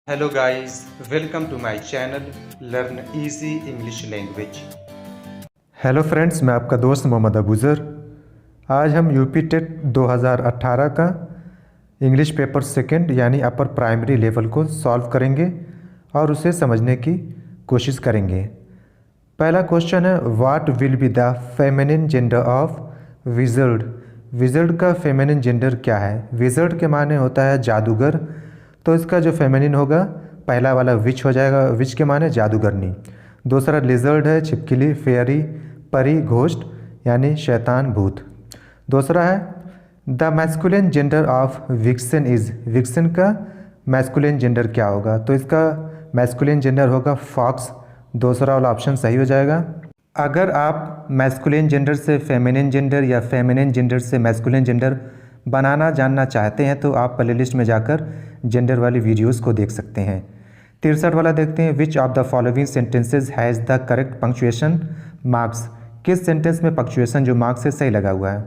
Hello guys, welcome to my channel Learn Easy English Language। Hello friends, मैं आपका दोस्त मोहम्मद अबूज़र। आज हम यूपी टेट 2018 का इंग्लिश पेपर सेकंड यानी अपर प्राइमरी लेवल को सॉल्व करेंगे और उसे समझने की कोशिश करेंगे। पहला क्वेश्चन है, what will be the feminine gender of wizard. Wizard का फेमिनिन जेंडर क्या है? विज़र्ड के माने होता है जादूगर, तो इसका जो फेमिनिन होगा पहला वाला विच हो जाएगा। विच के माने जादूगरनी। दूसरा लिजर्ड है, छिपकली, फेयरी, परी, घोस्ट यानी शैतान, भूत। दूसरा है the masculine gender of vixen is. Vixen का मैस्कुलिन जेंडर क्या होगा? तो इसका मैस्कुलिन जेंडर होगा फॉक्स। दूसरा वाला ऑप्शन सही हो जाएगा। अगर आप मैस्कुलिन जेंडर से फेमिनिन जेंडर या फेमिनिन जेंडर से मैस्कुलिन जेंडर बनाना जानना चाहते हैं तो आप प्लेलिस्ट में जाकर जेंडर वाली वीडियोस को देख सकते हैं। 63 वाला देखते हैं, which of the following sentences has the correct punctuation marks. किस सेंटेंस में पंक्चुएशन जो मार्क्स से सही लगा हुआ है?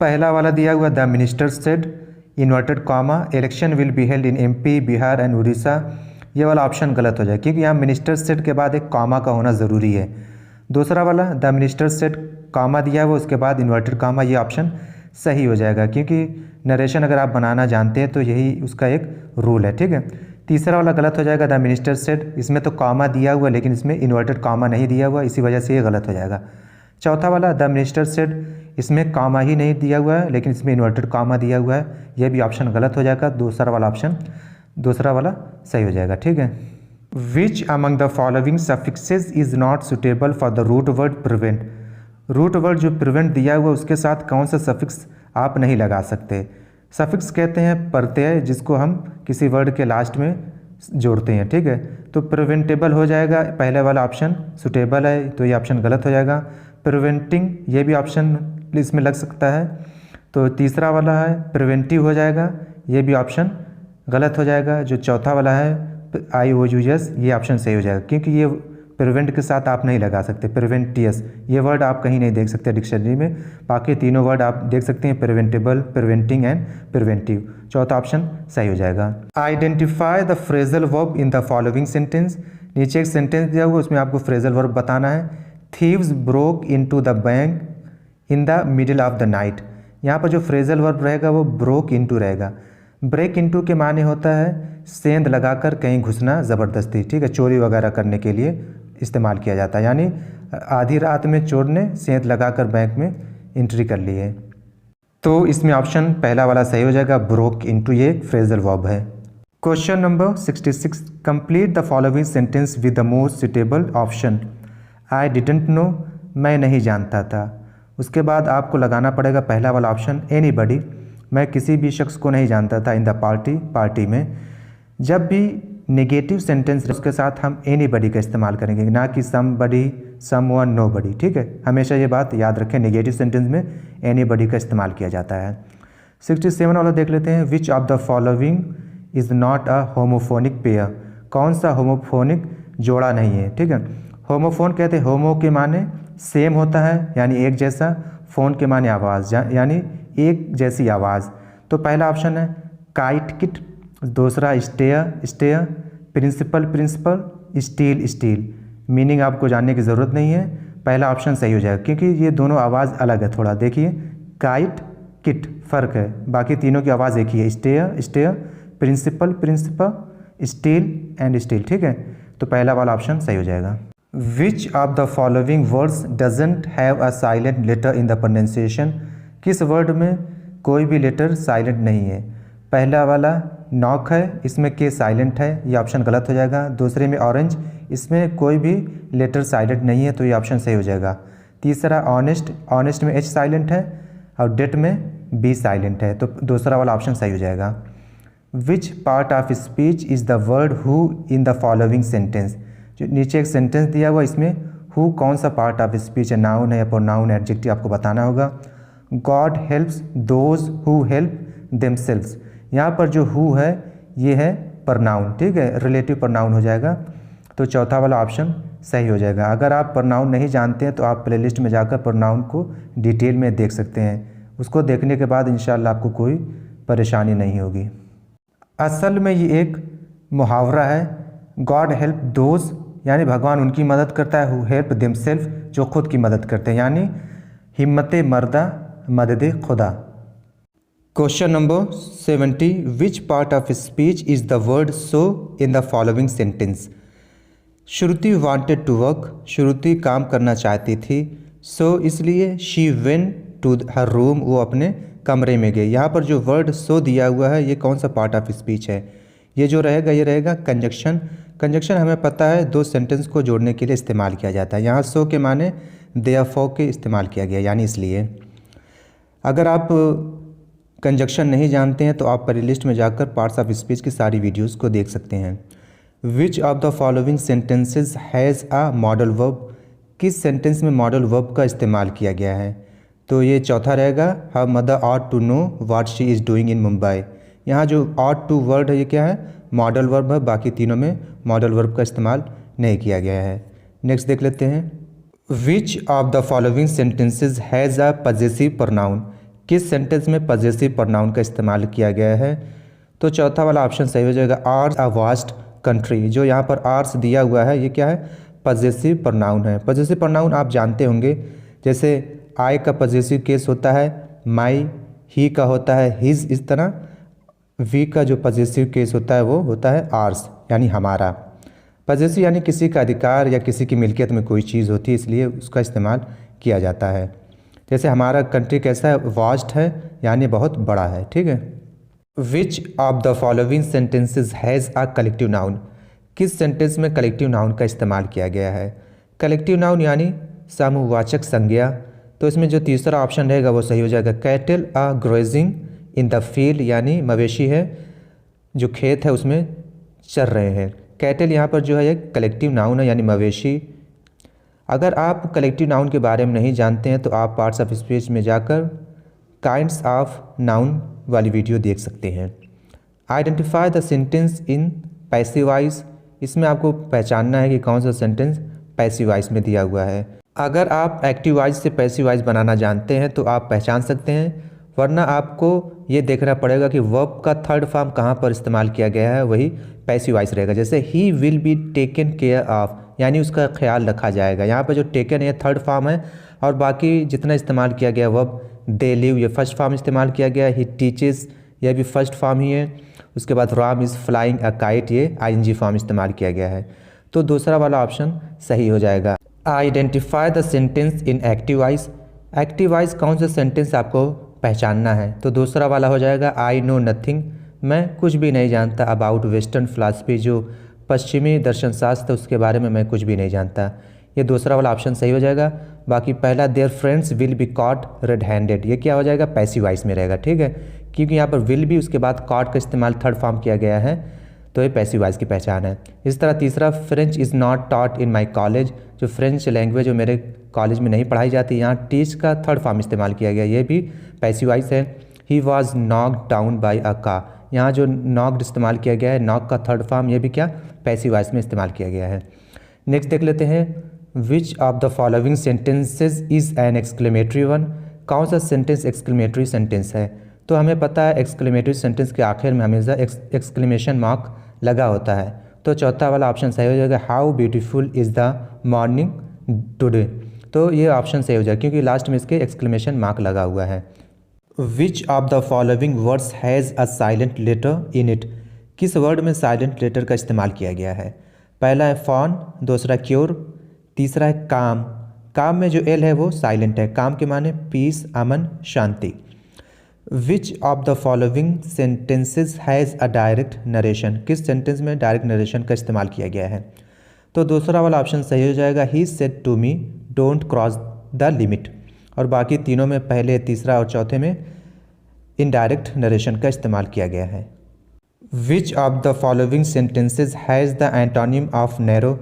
पहला वाला दिया हुआ the minister said inverted comma election will be held in MP, Bihar and Orissa. ये वाला ऑप्शन गलत हो जाए क्योंकि यहाँ मिनिस्टर सेड के बाद एक कॉमा का होना ज़रूरी है। दूसरा वाला द मिनिस्टर सेड कॉमा दिया हुआ उसके बाद इन्वर्टेड कॉमा, ये ऑप्शन सही हो जाएगा क्योंकि नरेशन अगर आप बनाना जानते हैं तो यही उसका एक रूल है। ठीक है। तीसरा वाला गलत हो जाएगा द मिनिस्टर सेड, इसमें तो कॉमा दिया हुआ लेकिन इसमें इन्वर्टेड कॉमा नहीं दिया हुआ, इसी वजह से ये गलत हो जाएगा। चौथा वाला द मिनिस्टर सेड, इसमें कॉमा ही नहीं दिया हुआ है लेकिन इसमें इन्वर्टेड कॉमा दिया हुआ है, यह भी ऑप्शन गलत हो जाएगा। दूसरा वाला सही हो जाएगा। ठीक है। Which among the following suffixes is not suitable for the root word prevent. Root word जो प्रिवेंट दिया हुआ उसके साथ कौन सा सफिक्स आप नहीं लगा सकते? सफिक्स कहते हैं प्रत्यय जिसको हम किसी वर्ड के लास्ट में जोड़ते हैं। ठीक है। तो प्रिवेंटेबल हो जाएगा पहले वाला ऑप्शन, सुटेबल है तो ये ऑप्शन गलत हो जाएगा। प्रिवेंटिंग ये भी ऑप्शन इसमें लग सकता है, तो तीसरा वाला है प्रिवेंटिव हो जाएगा, ये भी ऑप्शन गलत हो जाएगा। जो चौथा वाला है IOUS, ये ऑप्शन सही हो जाएगा क्योंकि ये प्रिवेंट के साथ आप नहीं लगा सकते। प्रिवेंटियस ये वर्ड आप कहीं नहीं देख सकते डिक्शनरी में, बाकी तीनों वर्ड आप देख सकते हैं, प्रिवेंटेबल, प्रिवेंटिंग एंड प्रिवेंटिव। चौथा ऑप्शन सही हो जाएगा। Identify the phrasal verb in the following sentence. नीचे एक सेंटेंस दिया हुआ उसमें आपको फ्रेजल वर्ब बताना है। Thieves broke into the bank in the middle of the night. यहाँ पर जो फ्रेजल वर्ब रहेगा वो ब्रोक इनटू रहेगा। ब्रेक इनटू के माने होता है सेंध लगाकर कहीं घुसना ज़बरदस्ती। ठीक है। चोरी वगैरह करने के लिए इस्तेमाल किया जाता है, यानी आधी रात में चोर ने सेंध लगाकर बैंक में एंट्री कर ली है। तो इसमें ऑप्शन पहला वाला सही हो जाएगा, ब्रोक इनटू ये फ्रेजल वर्ब है। Question number 66, complete the following sentence with the most suitable option. I didn't know, मैं नहीं जानता था। उसके बाद आपको लगाना पड़ेगा पहला वाला ऑप्शन, एनीबडी, मैं किसी भी शख्स को नहीं जानता था। इन द पार्टी, पार्टी में। जब भी नेगेटिव सेंटेंस उसके साथ हम एनीबडी का इस्तेमाल करेंगे, ना कि समबडी, समवन, नोबडी। ठीक है। हमेशा ये बात याद रखें, नेगेटिव सेंटेंस में एनीबडी का इस्तेमाल किया जाता है। 67 वाला देख लेते हैं, which of the following is not a homophonic pair. कौन सा होमोफोनिक जोड़ा नहीं है? ठीक है। होमोफोन कहते हैं, होमो के माने सेम होता है यानी एक जैसा, फोन के माने आवाज़ यानी एक जैसी आवाज़। तो पहला ऑप्शन है काइट किट, दूसरा stair, principal principle, steel steal. Meaning आपको जानने की ज़रूरत नहीं है, पहला ऑप्शन सही हो जाएगा क्योंकि ये दोनों आवाज़ अलग है थोड़ा। देखिए काइट किट फ़र्क है, बाकी तीनों की आवाज़ एक ही है, stare, principal principle, steel and steal. ठीक है। तो पहला वाला ऑप्शन सही हो जाएगा। Which of the following words doesn't have a silent letter in the pronunciation. किस वर्ड में कोई भी लेटर साइलेंट नहीं है? पहला वाला नॉक है, इसमें के साइलेंट है, ये ऑप्शन गलत हो जाएगा। दूसरे में ऑरेंज, इसमें कोई भी लेटर साइलेंट नहीं है, तो ये ऑप्शन सही हो जाएगा। तीसरा ऑनेस्ट, ऑनेस्ट में एच साइलेंट है और डेट में बी साइलेंट है, तो दूसरा वाला ऑप्शन सही हो जाएगा। विच part of speech is the word who in the following sentence. जो नीचे एक सेंटेंस दिया हुआ इसमें हु कौन सा पार्ट ऑफ स्पीच है, नाउन है या प्रोनाउन, एडजेक्टिव आपको बताना होगा। God helps those who help themselves, यहाँ पर जो हु है ये है प्रनाउन। ठीक है। रिलेटिव प्रनाउन हो जाएगा, तो चौथा वाला ऑप्शन सही हो जाएगा। अगर आप प्रनाउन नहीं जानते हैं तो आप प्लेलिस्ट में जाकर प्रनाउन को डिटेल में देख सकते हैं, उसको देखने के बाद इंशाल्लाह आपको कोई परेशानी नहीं होगी। असल में ये एक मुहावरा है गॉड हेल्प दोज, यानी भगवान उनकी मदद करता है हु हेल्प देमसेल्फ, जो खुद की मदद करते हैं, यानी हिम्मत मर्दा मदद खुदा। Question number 70, which part of speech is the word so in the following sentence. Shruti wanted to work, Shruti काम करना चाहती थी, सो इसलिए she went to her room, वो अपने कमरे में गई। यहाँ पर जो वर्ड सो दिया हुआ है ये कौन सा पार्ट ऑफ स्पीच है, ये जो रहेगा ये रहेगा कंजक्शन। कंजक्शन हमें पता है दो सेंटेंस को जोड़ने के लिए इस्तेमाल किया जाता है। यहाँ सो के माने देयरफॉर के इस्तेमाल किया गया, यानी इसलिए। अगर आप कंजक्शन नहीं जानते हैं तो आप प्लेलिस्ट में जाकर पार्ट्स ऑफ स्पीच की सारी वीडियोस को देख सकते हैं। Which of the following sentences has a modal verb, किस सेंटेंस में मॉडल वर्ब का इस्तेमाल किया गया है, तो ये चौथा रहेगा her mother ought to know what she is doing in Mumbai. यहाँ जो ऑट टू वर्ड है ये क्या है, मॉडल वर्ब है, बाकी तीनों में मॉडल वर्ब का इस्तेमाल नहीं किया गया है। नेक्स्ट देख लेते हैं, which of the following sentences has a possessive pronoun, किस सेंटेंस में पजेसिव प्रोनाउन का इस्तेमाल किया गया है, तो चौथा वाला ऑप्शन सही हो जाएगा आर्स अ वास्ट कंट्री। जो यहाँ पर आर्स दिया हुआ है ये क्या है, पजेसिव प्रोनाउन है। पजेसिव प्रोनाउन आप जानते होंगे, जैसे आई का पजेसिव केस होता है माई, ही का होता है हिज, इस तरह वी का जो पजेसिव केस होता है वो होता है आर्स, यानी हमारा। पजेसिव यानी किसी का अधिकार या किसी की मिल्कियत में कोई चीज़ होती है, इसलिए उसका इस्तेमाल किया जाता है। जैसे हमारा कंट्री कैसा है, वास्ट है, यानी बहुत बड़ा है, ठीक है। Which of the following sentences has a collective noun, किस सेंटेंस में कलेक्टिव नाउन का इस्तेमाल किया गया है। कलेक्टिव नाउन यानी समूहवाचक संज्ञा, तो इसमें जो तीसरा ऑप्शन रहेगा वो सही हो जाएगा। Cattle are grazing in the field, यानी मवेशी है जो खेत है उसमें चर रहे हैं। कैटल यहाँ पर जो है एक कलेक्टिव नाउन है, यानी मवेशी। अगर आप कलेक्टिव नाउन के बारे में नहीं जानते हैं तो आप पार्ट्स ऑफ स्पीच में जाकर काइंड्स ऑफ नाउन वाली वीडियो देख सकते हैं। Identify the sentence in passive voice, इसमें आपको पहचानना है कि कौन सा सेंटेंस पैसिव वॉइस में दिया हुआ है। अगर आप एक्टिव वॉइस से पैसिव वॉइस बनाना जानते हैं तो आप पहचान सकते हैं, वरना आपको ये देखना पड़ेगा कि वर्ब का थर्ड फॉर्म कहाँ पर इस्तेमाल किया गया है, वही पैसिव वॉइस रहेगा। जैसे he will be taken care of, यानी उसका ख्याल रखा जाएगा। यहाँ पर जो टेकन है थर्ड फॉर्म है, और बाकी जितना इस्तेमाल किया गया वर्ब दे लिव ये फर्स्ट फॉर्म इस्तेमाल किया गया। ही टीचेस यह भी फर्स्ट फॉर्म ही है। उसके बाद Ram is flying a kite ये आईएनजी फॉर्म इस्तेमाल किया गया है। तो दूसरा वाला ऑप्शन सही हो जाएगा। Identify the sentence in active voice, active voice कौन सा सेंटेंस आपको पहचानना है, तो दूसरा वाला हो जाएगा आई नो नथिंग, मैं कुछ भी नहीं जानता अबाउट वेस्टर्न फिलासफी, जो पश्चिमी दर्शन शास्त्र उसके बारे में मैं कुछ भी नहीं जानता। ये दूसरा वाला ऑप्शन सही हो जाएगा। बाकी पहला their friends will be caught red handed, ये क्या हो जाएगा, पैसिव वॉइस में रहेगा, ठीक है, क्योंकि यहाँ पर विल भी उसके बाद कॉट का इस्तेमाल थर्ड फॉर्म किया गया है, तो ये पैसिव वॉइस की पहचान है। इस तरह तीसरा French is not taught in my college, जो फ्रेंच लैंग्वेज जो मेरे कॉलेज में नहीं पढ़ाई जाती, यहाँ टीच का थर्ड फॉर्म इस्तेमाल किया गया, ये भी पैसिव वॉइस है। He was knocked down by a का, यहाँ जो नॉक्ड इस्तेमाल किया गया है नॉक का थर्ड फॉर्म, ये भी क्या पैसिव वॉइस में इस्तेमाल किया गया है। नेक्स्ट देख लेते हैं, which of the following sentences is an exclamatory one, कौन सा सेंटेंस एक्सक्लेमेटरी सेंटेंस है, तो हमें पता है एक्सक्लेमेटरी सेंटेंस के आखिर में हमेशा एक्सक्लेमेशन मार्क लगा होता है, तो चौथा वाला ऑप्शन सही हो जाएगा। How beautiful is the morning today, तो ये ऑप्शन सही हो जाएगा क्योंकि लास्ट में इसके एक्सक्लेमेशन मार्क लगा हुआ है। Which of the following words has a silent letter in it, किस वर्ड में साइलेंट लेटर का इस्तेमाल किया गया है। पहला है फॉन, दूसरा क्योर, तीसरा है काम। काम में जो एल है वो साइलेंट है, काम के माने पीस, अमन, शांति। Which of the following sentences has a direct narration, किस सेंटेंस में डायरेक्ट नरेशन का इस्तेमाल किया गया है, तो दूसरा वाला ऑप्शन सही हो जाएगा। He said to me don't cross the limit, और बाकी तीनों में पहले, तीसरा और चौथे में इनडायरेक्ट नरेशन का इस्तेमाल किया गया है। Which of the following sentences has the antonym of narrow,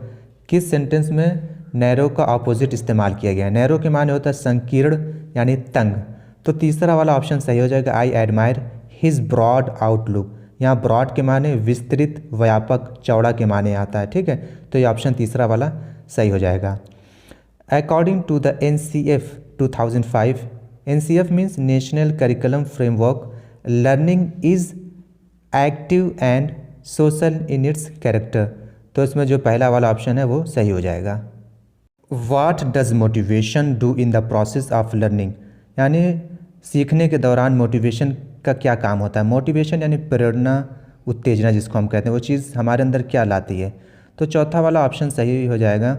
किस सेंटेंस में नैरो का ऑपोजिट इस्तेमाल किया गया है। नैरो के माने होता है संकीर्ण यानी तंग, तो तीसरा वाला ऑप्शन सही हो जाएगा। I admire his broad outlook, यहाँ ब्रॉड के माने विस्तृत, व्यापक, चौड़ा के माने आता है, ठीक है, तो ये ऑप्शन तीसरा वाला सही हो जाएगा। According to the NCF 2005, NCF means national curriculum framework, learning is active and social in its character, तो इसमें जो पहला वाला ऑप्शन है वो सही हो जाएगा। What does motivation do in the process of learning, यानी सीखने के दौरान मोटिवेशन का क्या काम होता है। मोटिवेशन यानी प्रेरणा, उत्तेजना जिसको हम कहते हैं, वो चीज़ हमारे अंदर क्या लाती है। तो चौथा वाला ऑप्शन सही हो जाएगा।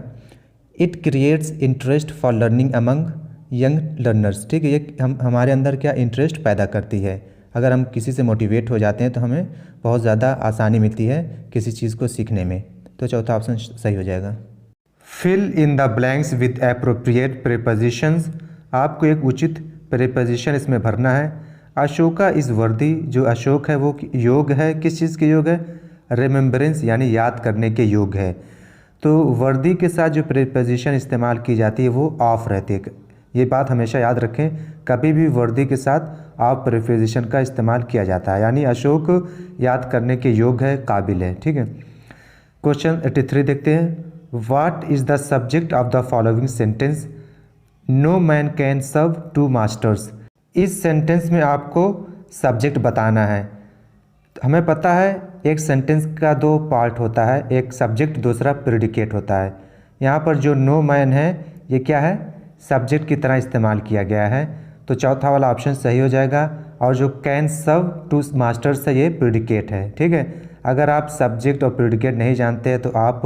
It creates interest for learning among young learners, ठीक है। ये हमारे अंदर क्या इंटरेस्ट पैदा करती है। अगर हम किसी से मोटिवेट हो जाते हैं तो हमें बहुत ज़्यादा आसानी मिलती है किसी चीज़ को सीखने में। तो चौथा ऑप्शन सही हो जाएगा। Fill in the blanks with appropriate prepositions, आपको एक उचित प्रीपोजिशन इसमें भरना है। अशोका इज़ वर्दी, जो अशोक है वो योग है, किस चीज़ के योग है, रिमेम्बरेंस यानी याद करने के योग है। तो वर्दी के साथ जो प्रीपोजिशन इस्तेमाल की जाती है वो ऑफ रहती है। ये बात हमेशा याद रखें, कभी भी वर्दी के साथ ऑफ प्रीपोजिशन का इस्तेमाल किया जाता है, यानी अशोक याद करने के योग है, काबिल है, ठीक है। क्वेश्चन 83 देखते हैं। What is the subject of the following sentence, no man can serve two masters. इस सेंटेंस में आपको सब्जेक्ट बताना है। हमें पता है एक सेंटेंस का दो पार्ट होता है, एक सब्जेक्ट दूसरा प्रेडिकेट होता है। यहाँ पर जो नो मैन है ये क्या है, सब्जेक्ट की तरह इस्तेमाल किया गया है, तो चौथा वाला ऑप्शन सही हो जाएगा। और जो कैन सर्व टू मास्टर्स है ये प्रेडिकेट है, ठीक है। अगर आप सब्जेक्ट और प्रेडिकेट नहीं जानते हैं तो आप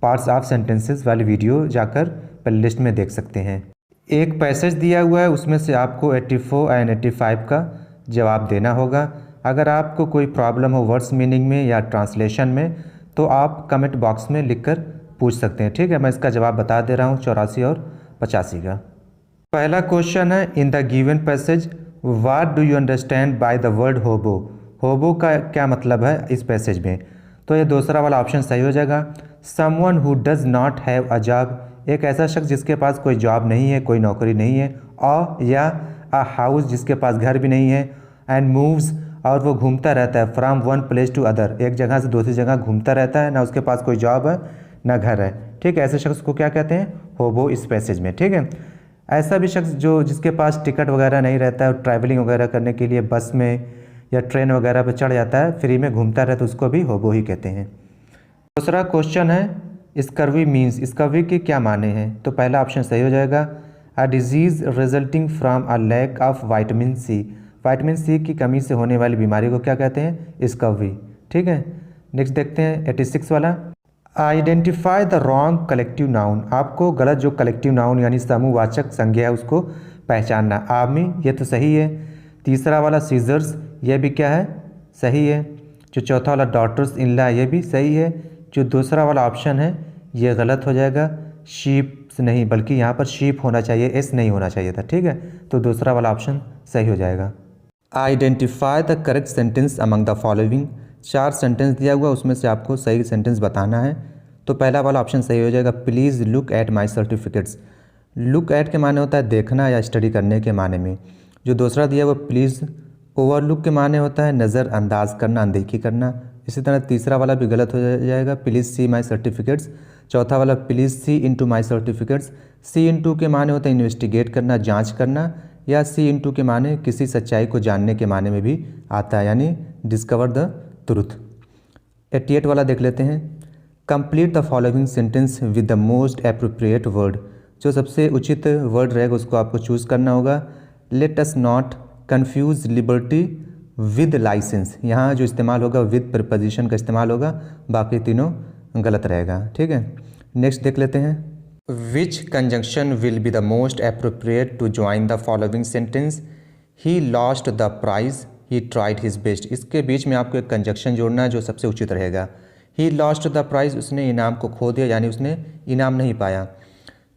पार्ट्स ऑफ सेंटेंसेस वाली वीडियो जाकर प्लेलिस्ट में देख सकते हैं। एक पैसेज दिया हुआ है, उसमें से आपको 84 एंड 85 का जवाब देना होगा। अगर आपको कोई प्रॉब्लम हो वर्ड्स मीनिंग में या ट्रांसलेशन में तो आप कमेंट बॉक्स में लिखकर पूछ सकते हैं, ठीक है। मैं इसका जवाब बता दे रहा हूँ 84 और 85 का। पहला क्वेश्चन है, in the given passage what do you understand by the word होबो। होबो का क्या मतलब है इस पैसेज में, तो ये दूसरा वाला ऑप्शन सही हो जाएगा। Someone who does not have a job, एक ऐसा शख्स जिसके पास कोई जॉब नहीं है, कोई नौकरी नहीं है। या अ हाउस, जिसके पास घर भी नहीं है। एंड मूव्स, और वो घूमता रहता है। From one place to other, एक जगह से दूसरी जगह घूमता रहता है, ना उसके पास कोई जॉब है ना घर है, ठीक है। ऐसे शख्स को क्या कहते हैं, होबो इस पैसेज में, ठीक है। ऐसा भी शख्स जिसके पास टिकट वगैरह नहीं रहता है, ट्रैवलिंग वगैरह करने के लिए बस में या ट्रेन वगैरह पर चढ़ जाता है, फ्री में घूमता रहता है, उसको भी होबो ही कहते हैं। दूसरा क्वेश्चन है, स्कर्वी मीन्स, स्कर्वी के क्या माने हैं, तो पहला ऑप्शन सही हो जाएगा। A disease resulting from a lack of vitamin C, vitamin C की कमी से होने वाली बीमारी को क्या कहते हैं, स्कर्वी, ठीक है। नेक्स्ट देखते हैं 86 वाला। Identify the wrong collective noun, आपको गलत जो कलेक्टिव नाउन यानी समूहवाचक संज्ञा है उसको पहचानना। आर्मी, ये तो सही है। तीसरा वाला सीजर्स, ये भी क्या है, सही है। जो चौथा वाला डॉटर्स इन लॉ, ये भी सही है। जो दूसरा वाला ऑप्शन है ये गलत हो जाएगा। शीप्स नहीं, बल्कि यहाँ पर शीप होना चाहिए, एस नहीं होना चाहिए था, ठीक है। तो दूसरा वाला ऑप्शन सही हो जाएगा। Identify the correct sentence among the following, 4 sentence दिया हुआ, उसमें से आपको सही सेंटेंस बताना है। तो पहला वाला ऑप्शन सही हो जाएगा। Please look at my certificates, look at के माने होता है देखना या स्टडी करने के माने में। जो दूसरा दिया हुआ प्लीज़ ओवरलुक के माने होता है नज़रअंदाज करना, अनदेखी करना। इसी तरह तीसरा वाला भी गलत हो जाएगा, प्लीज़ सी माई सर्टिफिकेट्स। चौथा वाला please see into my certificates, see into के माने होता है इन्वेस्टिगेट करना, जांच करना, या सी इनटू के माने किसी सच्चाई को जानने के माने में भी आता है, यानी डिस्कवर द ट्रुथ। 88 वाला देख लेते हैं। Complete the following sentence with the most appropriate word, जो सबसे उचित वर्ड रहेगा उसको आपको चूज़ करना होगा। Let us not confuse liberty with licence, यहाँ जो इस्तेमाल होगा विद प्रीपोजिशन का इस्तेमाल होगा, बाकी तीनों गलत रहेगा, ठीक है। नेक्स्ट देख लेते हैं। Which conjunction will be the most appropriate to join the following sentence, he lost the prize he tried his best, इसके बीच में आपको एक कंजंक्शन जोड़ना है जो सबसे उचित रहेगा। ही लॉस्ट द प्राइज, उसने इनाम को खो दिया, यानी उसने इनाम नहीं पाया।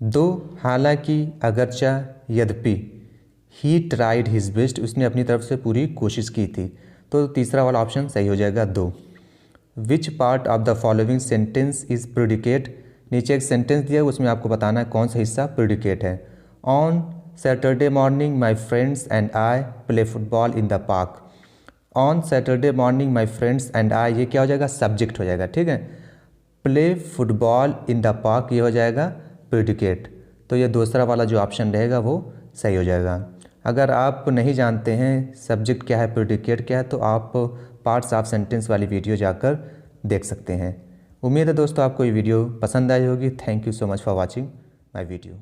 दो, हालांकि, अगरचा, यद्यपि। ही ट्राइड हिज बेस्ट, उसने अपनी तरफ से पूरी कोशिश की थी। तो तीसरा वाला ऑप्शन सही हो जाएगा 2। विच part of the following sentence is predicate, नीचे एक सेंटेंस दिया है उसमें आपको बताना है कौन सा हिस्सा प्रेडिकेट है। On Saturday morning my friends and I play football in the park, on Saturday morning my friends and I, ये क्या हो जाएगा, सब्जेक्ट हो जाएगा, ठीक है। Play football in the park, ये हो जाएगा प्रेडिकेट। तो ये दूसरा वाला जो ऑप्शन रहेगा वो सही हो जाएगा। अगर आप नहीं जानते हैं सब्जेक्ट क्या है प्रेडिकेट क्या है, तो आप पार्ट्स ऑफ सेंटेंस वाली वीडियो जाकर देख सकते हैं। उम्मीद है दोस्तों आपको ये वीडियो पसंद आई होगी। Thank you so much for watching my video.